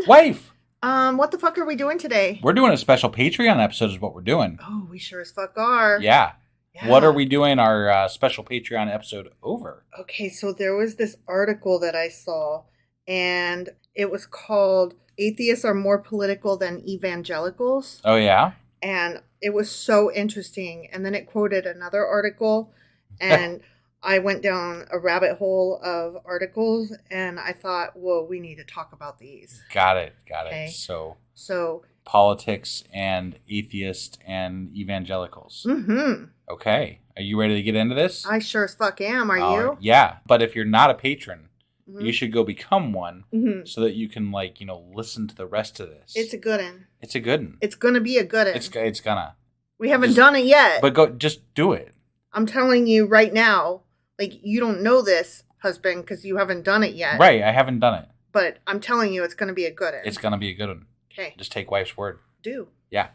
Wife! What the fuck are we doing today? We're doing a special Patreon episode is what we're doing. Oh, we sure as fuck are. Yeah. What are we doing our special Patreon episode over? Okay, so there was this article that I saw, and it was called Atheists Are More Political Than Evangelicals. Oh, yeah? And it was so interesting. And then it quoted another article, and I went down a rabbit hole of articles, and I thought, whoa, we need to talk about these. Got it. Okay. So politics and atheists and evangelicals. Mm-hmm. Okay. Are you ready to get into this? I sure as fuck am. Are you? Yeah. But if you're not a patron, Mm-hmm. you should go become one Mm-hmm. so that you can, listen to the rest of this. It's a good one. It's a good one. It's going to be a good one. It's gonna. We haven't done it yet. But just do it. I'm telling you right now, you don't know this, husband, because you haven't done it yet. Right. I haven't done it. But I'm telling you, it's going to be a good one. It's going to be a good one. Okay. Just take wife's word. Do. Yeah.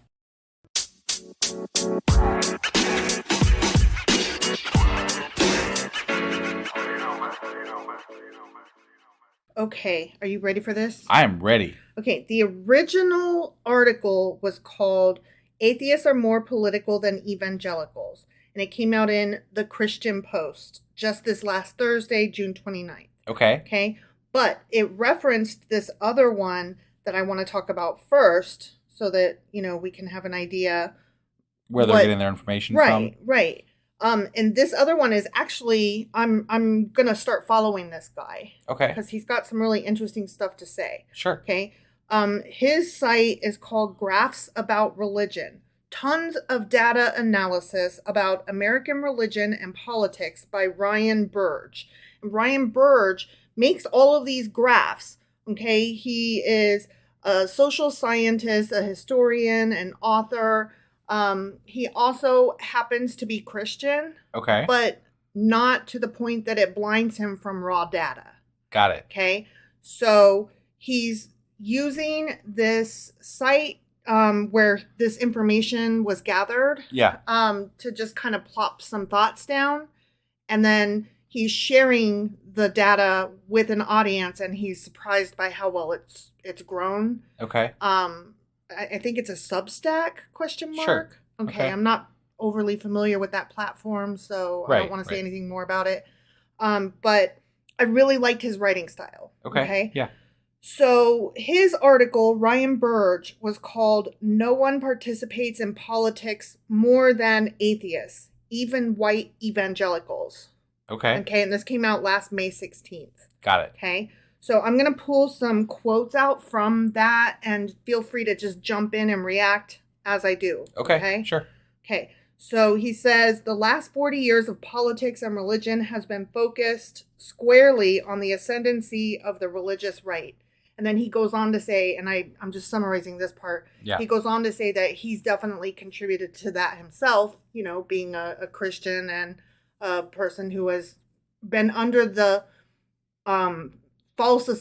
Okay. Are you ready for this? I am ready. Okay. The original article was called Atheists Are More Political Than Evangelicals. And it came out in the Christian Post just this last Thursday, June 29th. Okay. Okay. But it referenced this other one that I want to talk about first so that, we can have an idea where they're getting their information from. Right. And this other one is actually, I'm going to start following this guy. Okay. Because he's got some really interesting stuff to say. Sure. Okay. His site is called Graphs About Religion. Tons of data analysis about American religion and politics by Ryan Burge. And Ryan Burge makes all of these graphs. Okay. He is a social scientist, a historian, an author. He also happens to be Christian. Okay. But not to the point that it blinds him from raw data. Got it. Okay. So he's using this site where this information was gathered. Yeah. To just kind of plop some thoughts down. And then he's sharing the data with an audience, and he's surprised by how well it's grown. Okay. I think it's a Substack ? Sure. Okay. I'm not overly familiar with that platform, so I don't want to say anything more about it. But I really liked his writing style. Okay. Yeah. So his article, Ryan Burge, was called "No One Participates in Politics More Than Atheists, Even White Evangelicals." Okay. Okay. And this came out last May 16th. Got it. Okay. So I'm going to pull some quotes out from that, and feel free to just jump in and react as I do. Okay. Sure. Okay. So he says, the last 40 years of politics and religion has been focused squarely on the ascendancy of the religious right. And then he goes on to say, and I'm just summarizing this part. Yeah. He goes on to say that he's definitely contributed to that himself, being a Christian and a person who has been under the faulty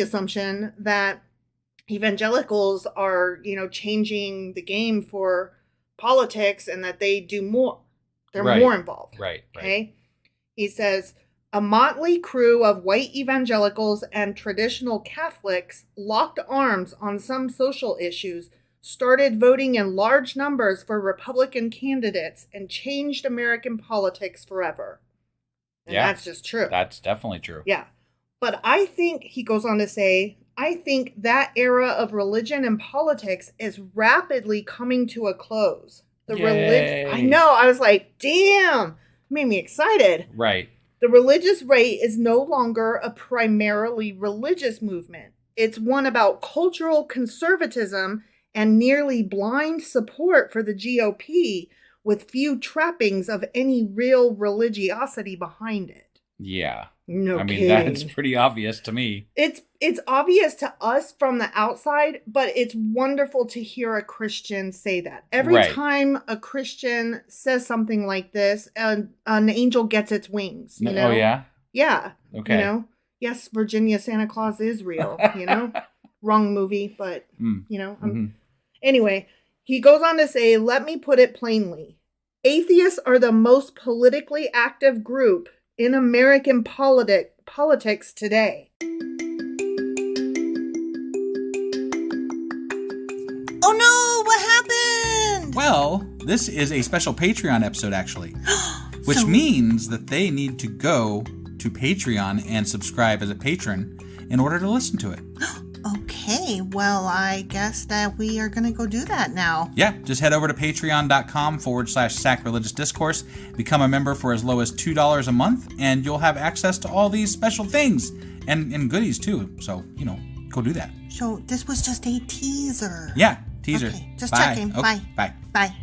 assumption that evangelicals are, changing the game for politics and that they do more. They're more involved. Right. Okay. He says, a motley crew of white evangelicals and traditional Catholics locked arms on some social issues, started voting in large numbers for Republican candidates, and changed American politics forever. And that's just true. That's definitely true. Yeah. But I think, he goes on to say, I think that era of religion and politics is rapidly coming to a close. I know. I was like, damn. Made me excited. Right. The religious right is no longer a primarily religious movement. It's one about cultural conservatism and nearly blind support for the GOP, with few trappings of any real religiosity behind it. Yeah. No kidding. That's pretty obvious to me. It's obvious to us from the outside, but it's wonderful to hear a Christian say that. Every time a Christian says something like this, an angel gets its wings, Oh, yeah? Yeah. Okay. Yes, Virginia Santa Claus is real, Wrong movie, but, Anyway, he goes on to say, let me put it plainly. Atheists are the most politically active group in American politics today. Well, this is a special Patreon episode, actually, which means that they need to go to Patreon and subscribe as a patron in order to listen to it. Okay, well, I guess that we are going to go do that now. Yeah, just head over to patreon.com/sacrilegious discourse, become a member for as low as $2 a month, and you'll have access to all these special things and goodies too. So, go do that. So this was just a teaser. Yeah, teaser. Okay, just Bye. checking. Okay, Bye. Bye. Bye.